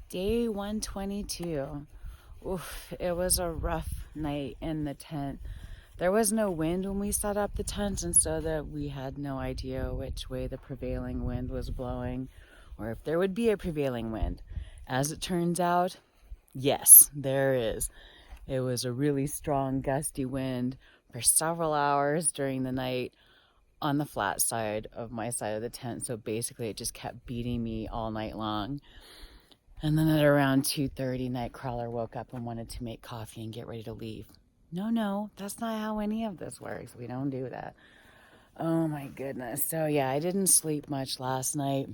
Day 122. Oof, it was a rough night in the tent. There was no wind when we set up the tent, and so that we had no idea which way the prevailing wind was blowing or if there would be a prevailing wind. As it turns out, yes, there is. It was a really strong gusty wind for several hours during the night on the flat side of my side of the tent. So basically it just kept beating me all night long. And then at around 2:30, Nightcrawler woke up and wanted to make coffee and get ready to leave. No, that's not how any of this works. We don't do that. Oh my goodness. So yeah, I didn't sleep much last night.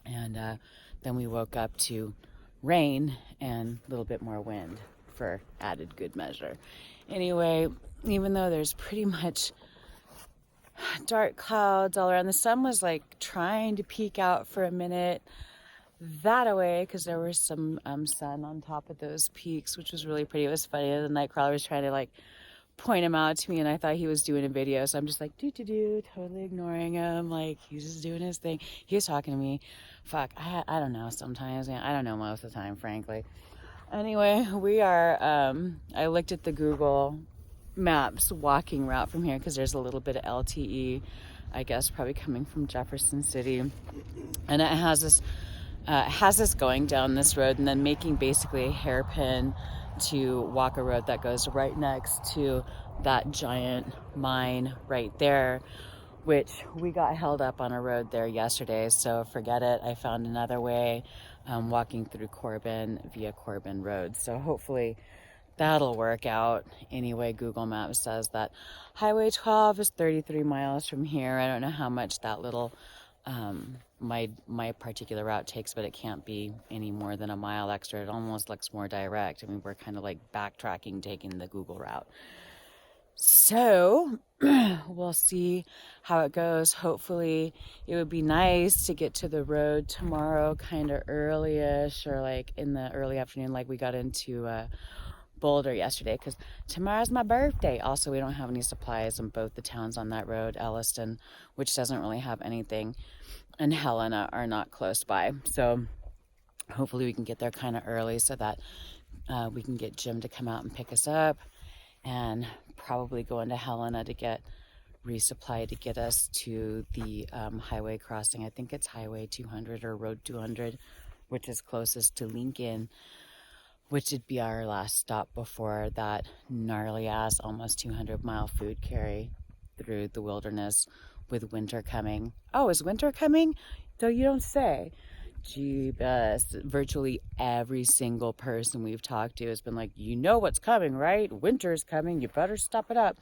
And then we woke up to rain and a little bit more wind for added good measure. Anyway, even though there's pretty much dark clouds all around, the sun was like trying to peek out for a minute that away because there was some sun on top of those peaks, which was really pretty. It was funny. The Nightcrawler was trying to like point him out to me, and I thought he was doing a video, so I'm just like totally ignoring him. Like, he's just doing his thing. He was talking to me. Fuck, I don't know sometimes. I don't know most of the time, frankly. Anyway, we are I looked at the Google Maps walking route from here because there's a little bit of LTE, I guess, probably coming from Jefferson City, and it has us going down this road and then making basically a hairpin to walk a road that goes right next to that giant mine right there, which we got held up on a road there yesterday, so forget it. I found another way, walking through Corbin via Corbin Road, so hopefully that'll work out. Anyway, Google Maps says that Highway 12 is 33 miles from here. I don't know how much that little my particular route takes, but it can't be any more than a mile extra. It almost looks more direct. I mean, we're kind of like backtracking, taking the Google route. So we'll see how it goes. Hopefully it would be nice to get to the road tomorrow kind of early-ish, or like in the early afternoon, like we got into Boulder yesterday, because tomorrow's my birthday. Also, we don't have any supplies in both the towns on that road. Elliston, which doesn't really have anything, and Helena are not close by. So hopefully we can get there kind of early so that we can get Jim to come out and pick us up, and probably go into Helena to get resupply to get us to the highway crossing. I think it's Highway 200 or Road 200, which is closest to Lincoln, which would be our last stop before that gnarly ass almost 200-mile food carry through the wilderness with winter coming. Oh, is winter coming? Though you don't say. Jeebus. Virtually every single person we've talked to has been like, you know what's coming, right? Winter's coming. You better step it up.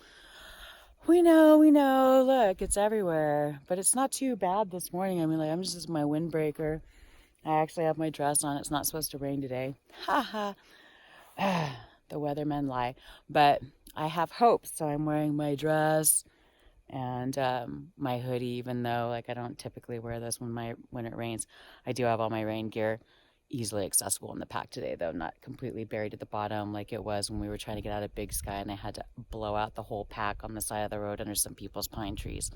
We know. Look, it's everywhere. But it's not too bad this morning. I mean, like, I'm just in my windbreaker. I actually have my dress on. It's not supposed to rain today. Ha ha. The weathermen lie. But I have hope, so I'm wearing my dress and my hoodie, even though like I don't typically wear this when it rains. I do have all my rain gear easily accessible in the pack today, though not completely buried at the bottom like it was when we were trying to get out of Big Sky and I had to blow out the whole pack on the side of the road under some people's pine trees.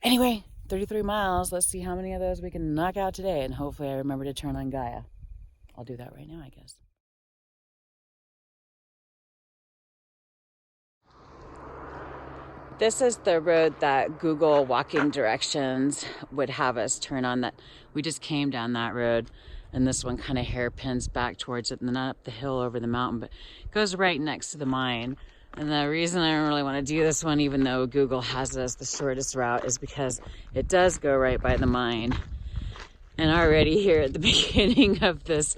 Anyway, 33 miles. Let's see how many of those we can knock out today, and hopefully I remember to turn on Gaia. I'll do that right now, I guess. This is the road that Google walking directions would have us turn on. That we just came down that road, and this one kind of hairpins back towards it and then up the hill over the mountain, but it goes right next to the mine. And the reason I don't really want to do this one, even though Google has it as the shortest route, is because it does go right by the mine. And already here at the beginning of this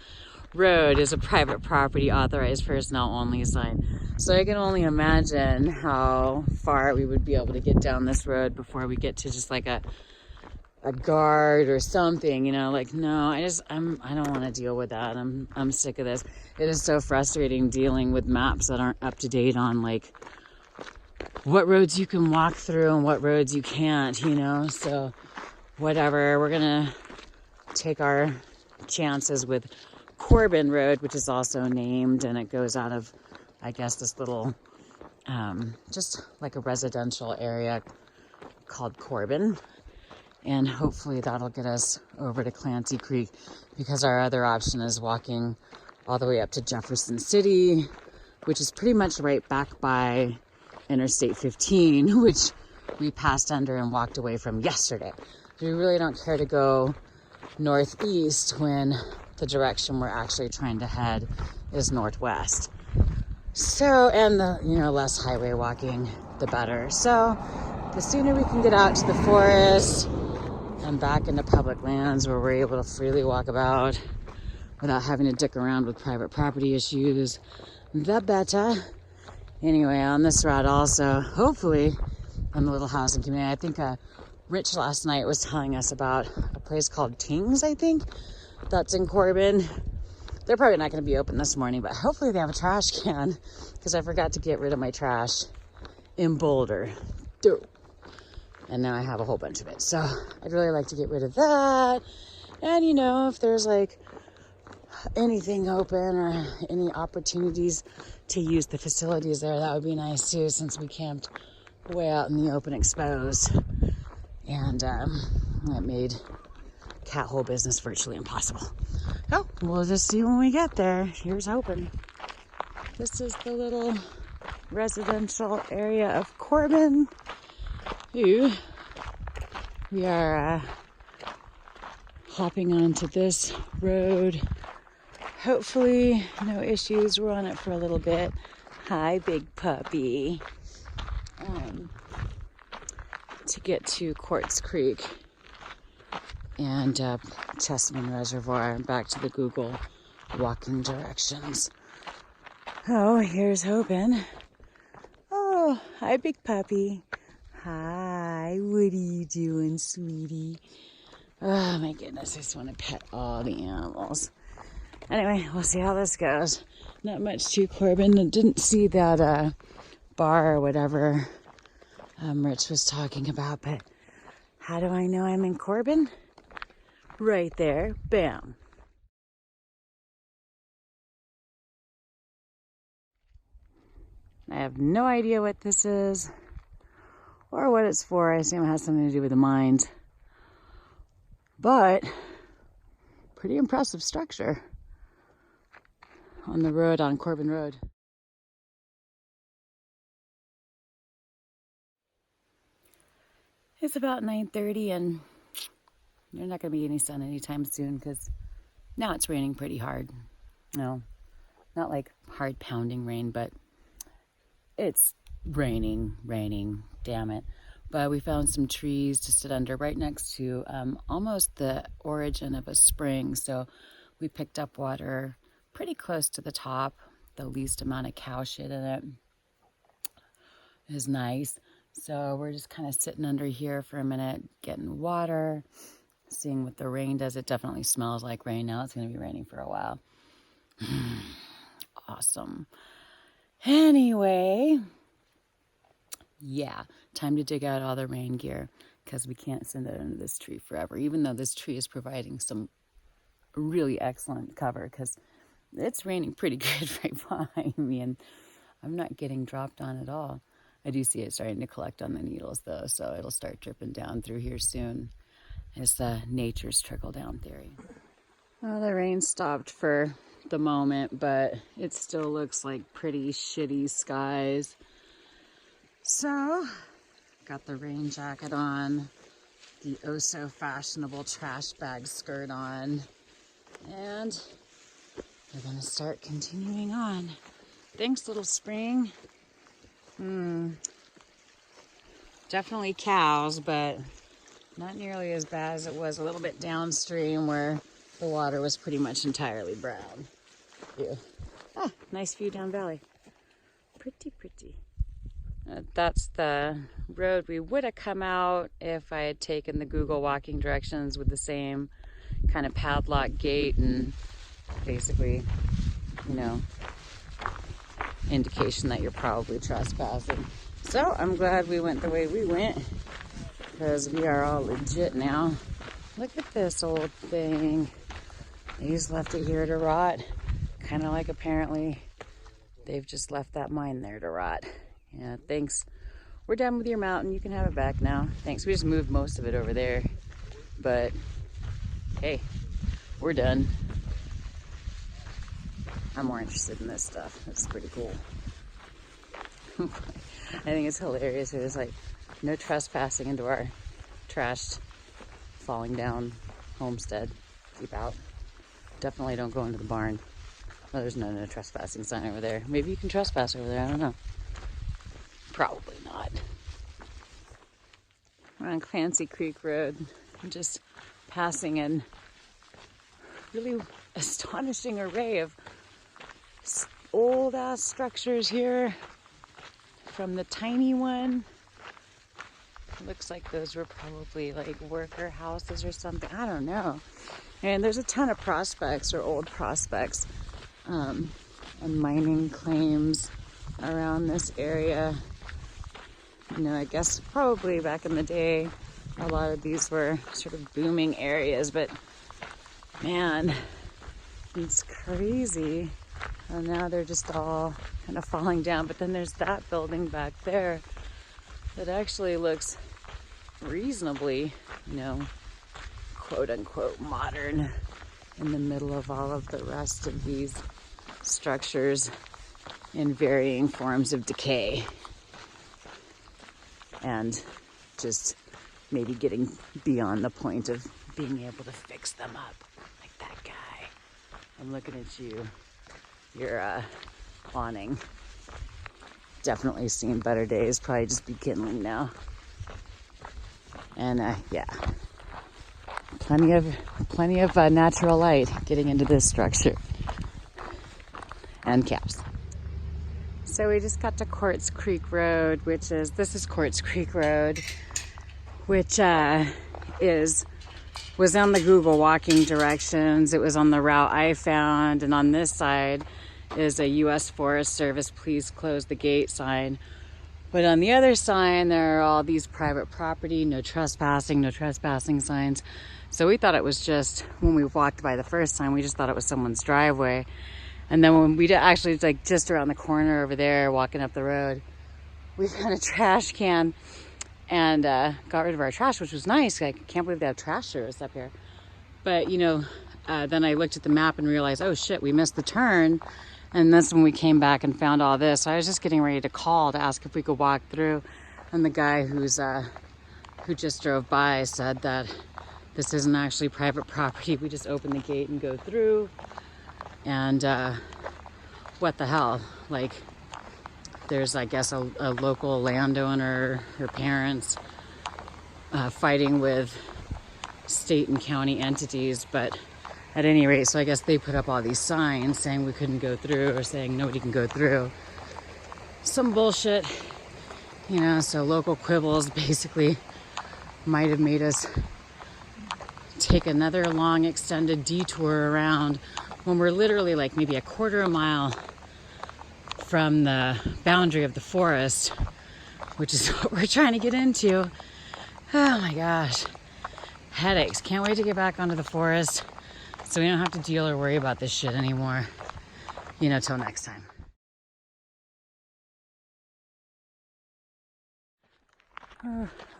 road is a private property authorized personnel only sign. So I can only imagine how far we would be able to get down this road before we get to just like a guard or something, you know, like, no, I don't want to deal with that. I'm sick of this. It is so frustrating dealing with maps that aren't up to date on like what roads you can walk through and what roads you can't, you know. So whatever, we're gonna take our chances with Corbin Road, which is also named, and it goes out of, I guess, this little just like a residential area called Corbin. And hopefully that'll get us over to Clancy Creek, because our other option is walking all the way up to Jefferson City, which is pretty much right back by Interstate 15, which we passed under and walked away from yesterday. We really don't care to go northeast when the direction we're actually trying to head is northwest. So, and the, less highway walking, the better. So the sooner we can get out to the forest and back into public lands where we're able to freely walk about without having to dick around with private property issues, the better. Anyway, on this route also, hopefully, in the little housing community, I think Rich last night was telling us about a place called Tings, I think, that's in Corbin. They're probably not going to be open this morning, but hopefully they have a trash can, because I forgot to get rid of my trash in Boulder. And now I have a whole bunch of it. So I'd really like to get rid of that. And if there's like anything open or any opportunities to use the facilities there, that would be nice too, since we camped way out in the open exposed. And that made cat hole business virtually impossible. Oh, we'll just see when we get there. Here's hoping. This is the little residential area of Corbin. We are hopping onto this road. Hopefully no issues. We're on it for a little bit. Hi, big puppy. To get to Quartz Creek and Chesapeake Reservoir and back to the Google walking directions. Oh, here's hoping. Oh, hi, big puppy. Hi, what are you doing, sweetie? Oh my goodness, I just want to pet all the animals. Anyway, we'll see how this goes. Not much to Corbin. I didn't see that bar or whatever Rich was talking about, but how do I know I'm in Corbin? Right there, bam. I have no idea what this is or what it's for. I assume it has something to do with the mines. But pretty impressive structure on the road, on Corbin Road. It's about 9:30 and there's not going to be any sun anytime soon, because now it's raining pretty hard. No, not like hard pounding rain, but it's raining, damn it. But we found some trees to sit under right next to almost the origin of a spring. So we picked up water pretty close to the top. The least amount of cow shit in it is nice. So we're just kind of sitting under here for a minute, getting water, seeing what the rain does. It definitely smells like rain now. It's going to be raining for a while. Awesome. Anyway, yeah, time to dig out all the rain gear, because we can't send it under this tree forever, even though this tree is providing some really excellent cover, because it's raining pretty good right behind me, and I'm not getting dropped on at all. I do see it starting to collect on the needles, though, so it'll start dripping down through here soon. It's the nature's trickle-down theory. Well, the rain stopped for the moment, but it still looks like pretty shitty skies. So, got the rain jacket on, the oh-so-fashionable trash bag skirt on, and we're gonna start continuing on. Thanks, little spring. Definitely cows, but not nearly as bad as it was a little bit downstream where the water was pretty much entirely brown. Ew. Ah, nice view down valley. Pretty. That's the road we would have come out if I had taken the Google walking directions with the same kind of padlock gate and basically, indication that you're probably trespassing. So I'm glad we went the way we went, because we are all legit now. Look at this old thing. They just left it here to rot. Kind of like apparently they've just left that mine there to rot. Yeah, thanks. We're done with your mountain. You can have it back now. Thanks. We just moved most of it over there. But hey, we're done. I'm more interested in this stuff. It's pretty cool. I think it's hilarious. It was like no trespassing into our trashed, falling down homestead. Keep out. Definitely don't go into the barn. Oh, there's no trespassing sign over there. Maybe you can trespass over there. I don't know. Probably not. We're on Clancy Creek Road. I'm just passing in really astonishing array of old ass structures here. From the tiny one, it looks like those were probably like worker houses or something. I don't know. And there's a ton of prospects or old prospects and mining claims around this area. You know, I guess probably back in the day, a lot of these were sort of booming areas, but man, it's crazy. And now they're just all kind of falling down. But then there's that building back there that actually looks reasonably, you know, quote unquote modern in the middle of all of the rest of these structures in varying forms of decay. And just maybe getting beyond the point of being able to fix them up. Like that guy. I'm looking at you. Your awning. Definitely seen better days. Probably just be kindling now. And yeah, plenty of natural light getting into this structure. And caps. So we just got to Quartz Creek Road, this is Quartz Creek Road, which was on the Google walking directions. It was on the route I found, and on this side is a U.S. Forest Service please close the gate sign. But on the other side, there are all these private property, no trespassing signs. So we thought it was just, when we walked by the first time, we just thought it was someone's driveway. And then when we actually, like just around the corner over there, walking up the road, we found a trash can and got rid of our trash, which was nice. I can't believe they have trash service up here. But, you know, then I looked at the map and realized, oh shit, we missed the turn. And that's when we came back and found all this. So I was just getting ready to call to ask if we could walk through. And the guy who just drove by said that this isn't actually private property. We just open the gate and go through. And what the hell? Like, there's, I guess, a local landowner, her parents, fighting with state and county entities. But at any rate, so I guess they put up all these signs saying we couldn't go through or saying nobody can go through. Some bullshit, you know, so local quibbles basically might have made us take another long extended detour around when we're literally like maybe a quarter of a mile from the boundary of the forest, which is what we're trying to get into. Oh my gosh. Headaches. Can't wait to get back onto the forest so we don't have to deal or worry about this shit anymore. You know, till next time.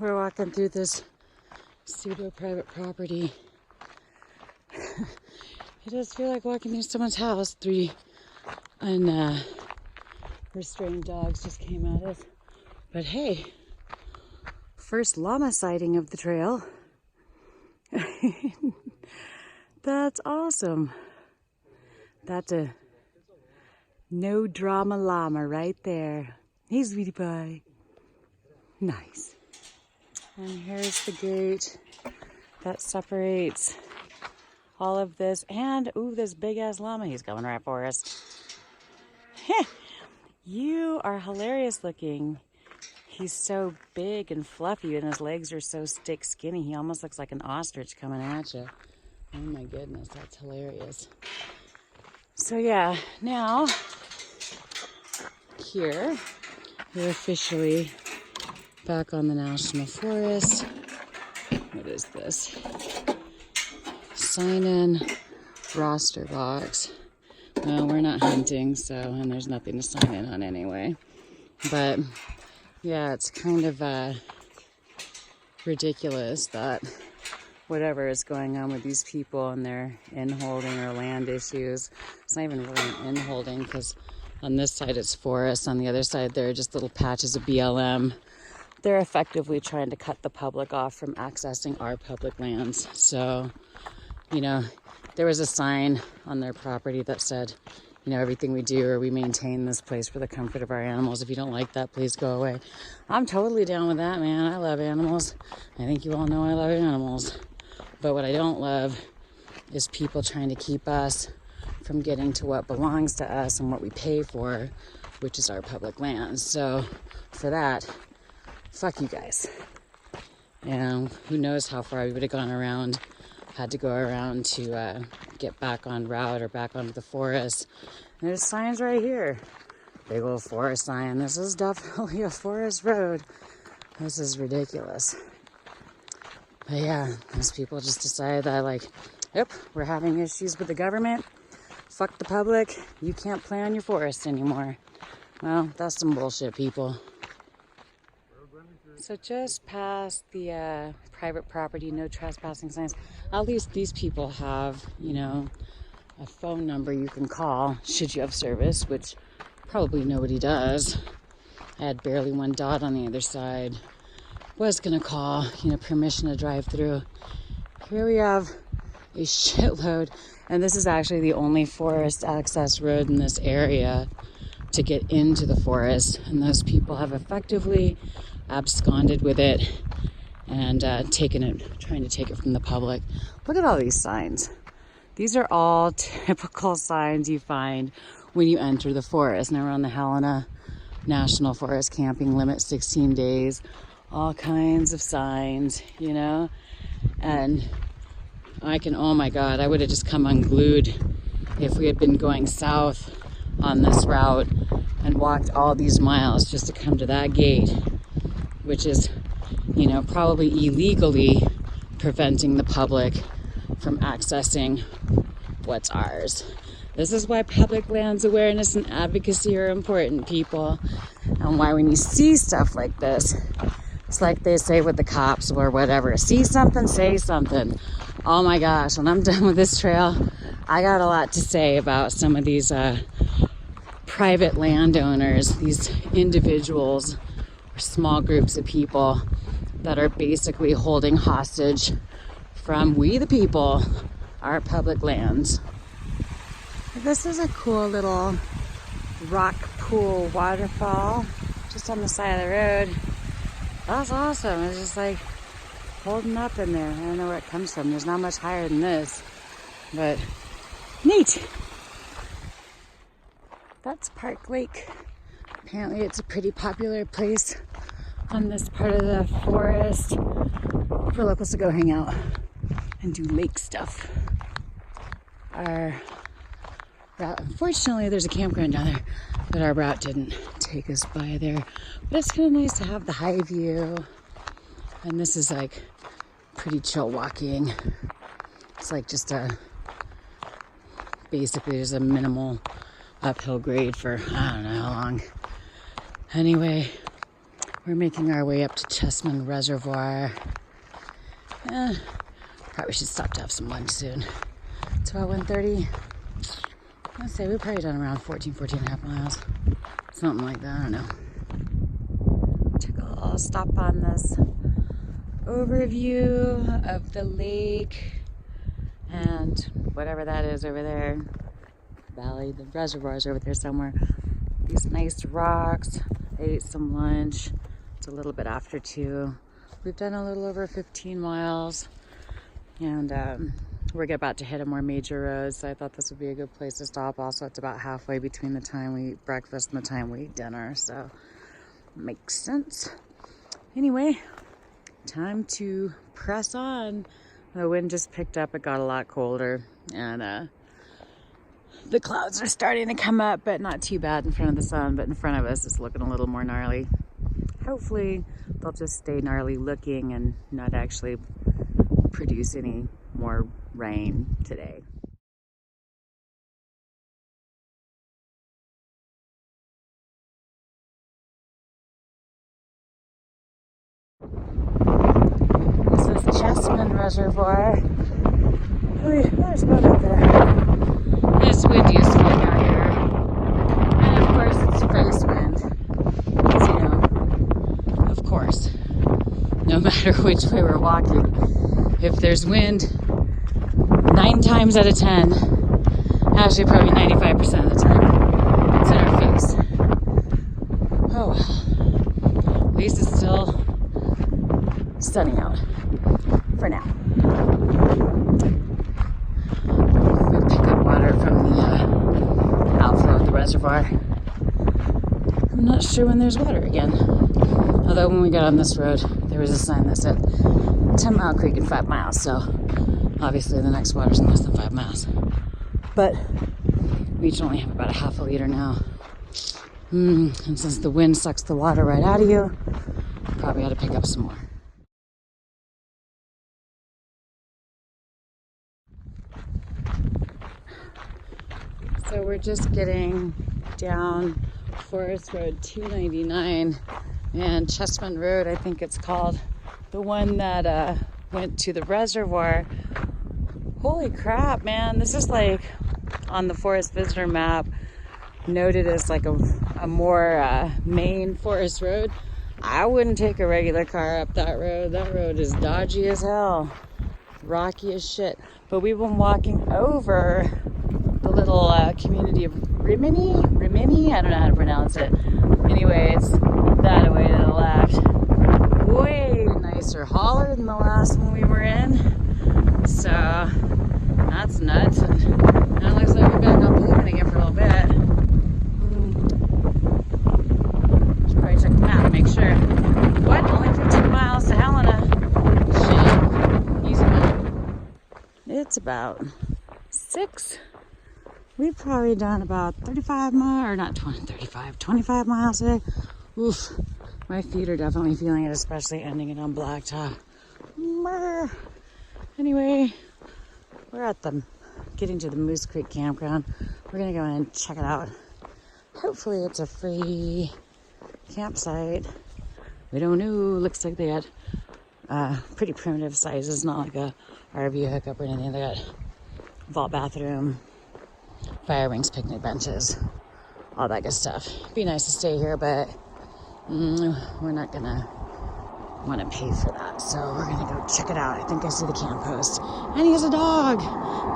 We're walking through this pseudo-private property. It does feel like walking through someone's house. 3 unrestrained dogs just came at us. But hey, first llama sighting of the trail. That's awesome. That's a no drama llama right there. Hey, sweetie pie. Nice. And here's the gate that separates all of this. And, ooh, this big ass llama. He's coming right for us. You are hilarious looking. He's so big and fluffy and his legs are so stick skinny. He almost looks like an ostrich coming at you. Oh my goodness, that's hilarious. So yeah, now here we're officially back on the National Forest. What is this? Sign in roster box. Well, we're not hunting, so, and there's nothing to sign in on anyway. But yeah, it's kind of ridiculous that whatever is going on with these people and their in-holding or land issues. It's not even really an in-holding because on this side it's forest. On the other side there are just little patches of BLM. They're effectively trying to cut the public off from accessing our public lands. So, you know, there was a sign on their property that said, you know, everything we do or we maintain this place for the comfort of our animals. If you don't like that, please go away. I'm totally down with that, man. I love animals. I think you all know I love animals. But what I don't love is people trying to keep us from getting to what belongs to us and what we pay for, which is our public lands. So for that, fuck you guys. And who knows how far we would have gone around, had to go around to get back on route or back onto the forest. And there's signs right here. Big old forest sign. This is definitely a forest road. This is ridiculous. But yeah, those people just decided that, like, yep, we're having issues with the government. Fuck the public. You can't play on your forest anymore. Well, that's some bullshit, people. So just past the private property, no trespassing signs. At least these people have, you know, a phone number you can call should you have service, which probably nobody does. I had barely one dot on the other side. Was gonna call, you know, permission to drive through. Here we have a shitload, and this is actually the only forest access road in this area to get into the forest, and those people have effectively absconded with it and taken it, trying to take it from the public. Look at all these signs. These are all typical signs you find when you enter the forest. Now we're on the Helena National Forest, camping limit 16 days. All kinds of signs, you know, and oh my God, I would have just come unglued if we had been going south on this route and walked all these miles just to come to that gate, which is, you know, probably illegally preventing the public from accessing what's ours. This is why public lands awareness and advocacy are important, people, and why when you see stuff like this, it's like they say with the cops or whatever, see something, say something. Oh my gosh, when I'm done with this trail, I got a lot to say about some of these private landowners, these individuals or small groups of people that are basically holding hostage from we the people, our public lands. This is a cool little rock pool waterfall just on the side of the road. That's awesome. It's just like holding up in there. I don't know where it comes from. There's not much higher than this, but neat. That's Park Lake. Apparently it's a pretty popular place on this part of the forest for locals to go hang out and do lake stuff. Our route, unfortunately, there's a campground down there, but our route didn't take us by there. But it's kind of nice to have the high view, and this is like pretty chill walking. It's like just basically there's a minimal uphill grade for I don't know how long. Anyway, we're making our way up to Chessman Reservoir. Probably should stop to have some lunch soon. It's about 1:30. I'd say we've probably done around 14 and a half miles. Something like that, I don't know. Took a little stop on this overview of the lake and whatever that is over there. Valley, the reservoir's over there somewhere. These nice rocks. I ate some lunch. It's a little bit after 2. We've done a little over 15 miles. And we're about to hit a more major road, so I thought this would be a good place to stop. Also, it's about halfway between the time we eat breakfast and the time we eat dinner, so makes sense. Anyway, time to press on. The wind just picked up. It got a lot colder, and the clouds are starting to come up, but not too bad in front of the sun, but in front of us it's looking a little more gnarly. Hopefully they'll just stay gnarly looking and not actually produce any more rain today. This is Chessman reservoir. There's a boat up there. It's windy as fuck out here. And of course it's face wind. So, you know, of course, no matter which way we're walking, if there's wind, 9 times out of 10, actually probably 95% of the time, it's in our face. Oh well. At least it's still sunny out for now. We'll pick up water from the outflow of the reservoir. I'm not sure when there's water again. Although when we got on this road, there was a sign that said 10 Mile Creek in 5 miles. So obviously the next water's in less than 5 miles. But we each only have about a half a liter now. And since the wind sucks the water right out of you, probably ought to pick up some more. So we're just getting down Forest Road 299 and Chestnut Road, I think it's called, the one that went to the reservoir. Holy crap, man, this is like on the forest visitor map noted as like a more main forest road. I wouldn't take a regular car up that road. That road is dodgy as hell, rocky as shit. But we've been walking over the little community of Rimini, I don't know how to pronounce it. Anyways, that way to the left. Way nicer hauler than the last one we were in. So that's nuts. And now it looks like we're back on pavement again for a little bit. Should probably check the map and make sure. What? Only 15 miles to Helena. Shit. Easy one. It's about 6. We've probably done about 35 miles, or not 25 miles today. Oof, my feet are definitely feeling it, especially ending it on blacktop. Anyway, we're getting to the Moose Creek campground. We're gonna go in and check it out. Hopefully it's a free campsite. We don't know, looks like they had pretty primitive sizes, not like a RV hookup or anything. They got vault bathroom, fire rings, picnic benches, all that good stuff. Be nice to stay here, but we're not gonna want to pay for that, so we're gonna go check it out. I think I see the camp post, and he has a dog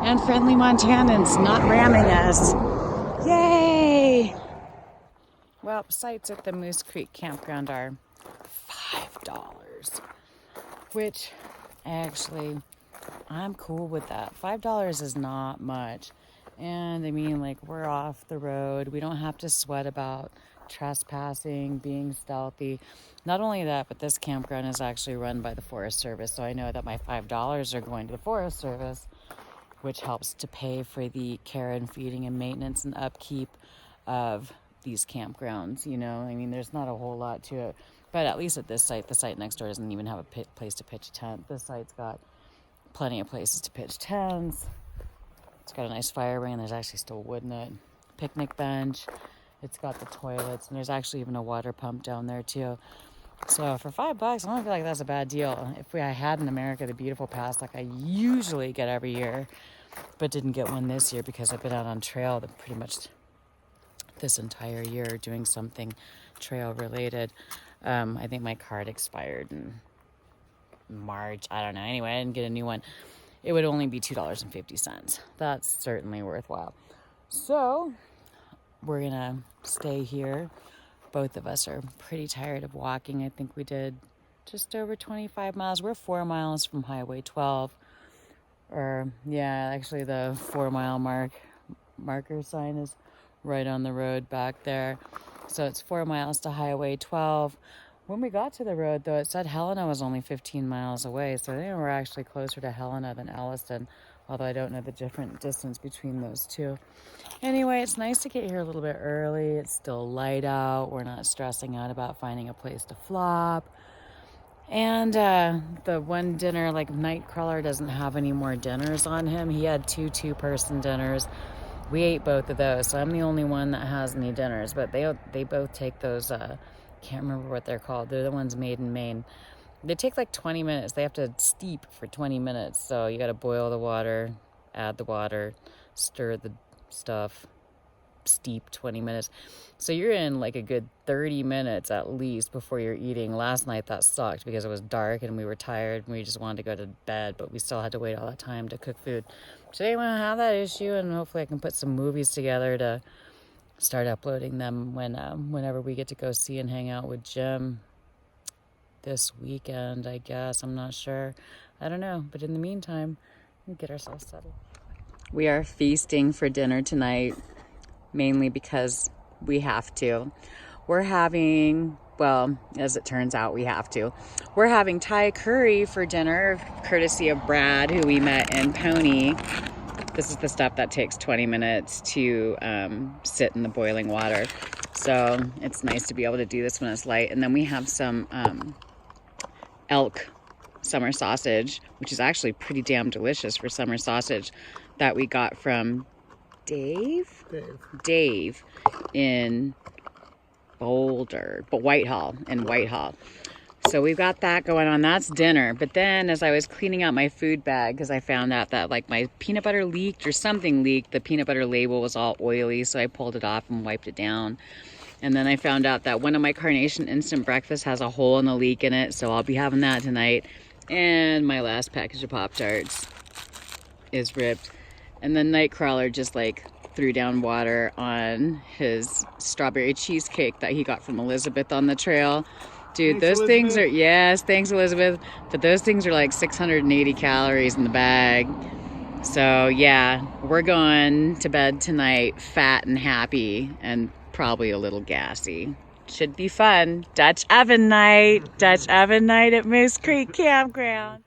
and friendly Montanans not ramming us. Yay! Well, sites at the Moose Creek campground are $5, which actually I'm cool with that. $5 is not much. And I mean, like, we're off the road. We don't have to sweat about trespassing, being stealthy. Not only that, but this campground is actually run by the Forest Service. So I know that my $5 are going to the Forest Service, which helps to pay for the care and feeding and maintenance and upkeep of these campgrounds. You know, I mean, there's not a whole lot to it. But at least at this site, the site next door doesn't even have a place to pitch a tent. This site's got plenty of places to pitch tents. It's got a nice fire ring. There's actually still wood in it. Picnic bench. It's got the toilets. And there's actually even a water pump down there, too. So for $5, I don't feel like that's a bad deal. If I had in America the Beautiful Pass, like I usually get every year, but didn't get one this year because I've been out on trail pretty much this entire year doing something trail related. I think my card expired in March. I don't know. Anyway, I didn't get a new one. It would only be $2.50. That's certainly worthwhile. So we're going to stay here. Both of us are pretty tired of walking. I think we did just over 25 miles. We're 4 miles from Highway 12. Or, yeah, actually the 4 mile marker sign is right on the road back there. So it's 4 miles to Highway 12. When we got to the road, though, it said Helena was only 15 miles away. So I think we're actually closer to Helena than Elliston, although I don't know the different distance between those two. Anyway, it's nice to get here a little bit early. It's still light out. We're not stressing out about finding a place to flop. And the one dinner, like Nightcrawler doesn't have any more dinners on him. He had two-person dinners. We ate both of those, so I'm the only one that has any dinners. But they both take those, can't remember what they're called. They're the ones made in Maine. They take like 20 minutes. They have to steep for 20 minutes. So you got to boil the water, add the water, stir the stuff, steep 20 minutes. So you're in like a good 30 minutes at least before you're eating. Last night that sucked because it was dark and we were tired and we just wanted to go to bed, but we still had to wait all that time to cook food. Today we don't have that issue, and hopefully I can put some movies together to start uploading them whenever we get to go see and hang out with Jim this weekend, I guess. I'm not sure. I don't know. But in the meantime, we'll get ourselves settled. We are feasting for dinner tonight, mainly because we have to. We're having, well, as it turns out, we have to. We're having Thai curry for dinner, courtesy of Brad, who we met in Pony. This is the stuff that takes 20 minutes to sit in the boiling water. So it's nice to be able to do this when it's light. And then we have some elk summer sausage, which is actually pretty damn delicious for summer sausage, that we got from Dave in Boulder, but Whitehall. So we've got that going on. That's dinner. But then as I was cleaning out my food bag, because I found out that like my peanut butter leaked or something leaked, the peanut butter label was all oily, so I pulled it off and wiped it down. And then I found out that one of my Carnation instant breakfast has a hole in the leak in it, so I'll be having that tonight. And my last package of Pop-Tarts is ripped. And then Nightcrawler just like threw down water on his strawberry cheesecake that he got from Elizabeth on the trail. Dude, those things are, yes, thanks Elizabeth, but those things are like 680 calories in the bag. So yeah, we're going to bed tonight fat and happy and probably a little gassy. Should be fun. Dutch oven night at Moose Creek Campground.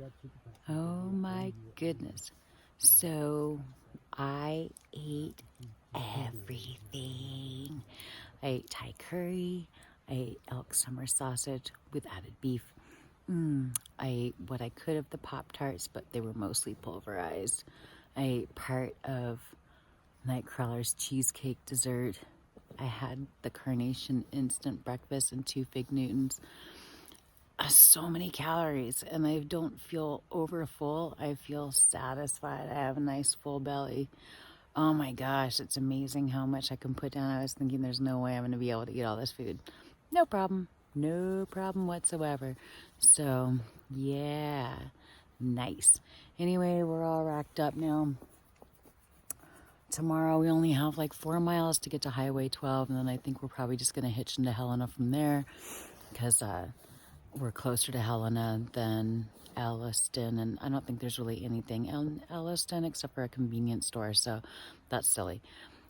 Oh my goodness. So I ate everything. I ate Thai curry. I ate elk summer sausage with added beef. I ate what I could of the Pop-Tarts, but they were mostly pulverized. I ate part of Nightcrawler's cheesecake dessert. I had the Carnation instant breakfast and 2 Fig Newtons. So many calories, and I don't feel over full. I feel satisfied. I have a nice full belly. Oh my gosh, it's amazing how much I can put down. I was thinking there's no way I'm going to be able to eat all this food. No problem whatsoever. So yeah, nice. Anyway, we're all racked up now. Tomorrow we only have like 4 miles to get to Highway 12, and then I think we're probably just going to hitch into Helena from there, because we're closer to Helena than Elliston, and I don't think there's really anything in Elliston except for a convenience store, so that's silly.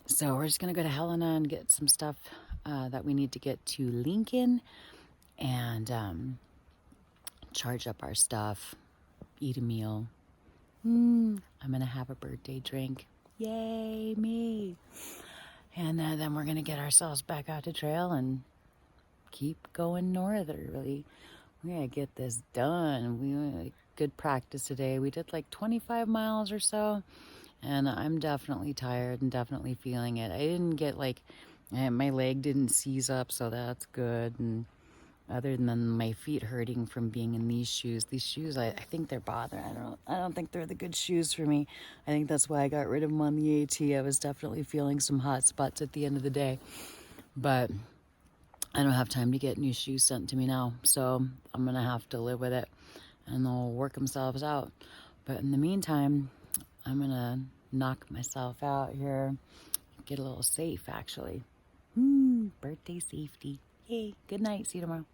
So we're just going to go to Helena and get some stuff that we need to get to Lincoln, and charge up our stuff, eat a meal. I'm going to have a birthday drink. Yay, me. And then we're going to get ourselves back out to trail and keep going northerly. We gotta get this done. We had good practice today. We did like 25 miles or so, and I'm definitely tired and definitely feeling it. I didn't get like, my leg didn't seize up, so that's good. And other than my feet hurting from being in these shoes, I think they're bothering. I don't think they're the good shoes for me. I think that's why I got rid of them on the AT. I was definitely feeling some hot spots at the end of the day, but I don't have time to get new shoes sent to me now, so I'm going to have to live with it, and they'll work themselves out. But in the meantime, I'm going to knock myself out here, get a little safe, actually. Birthday safety. Hey, good night. See you tomorrow.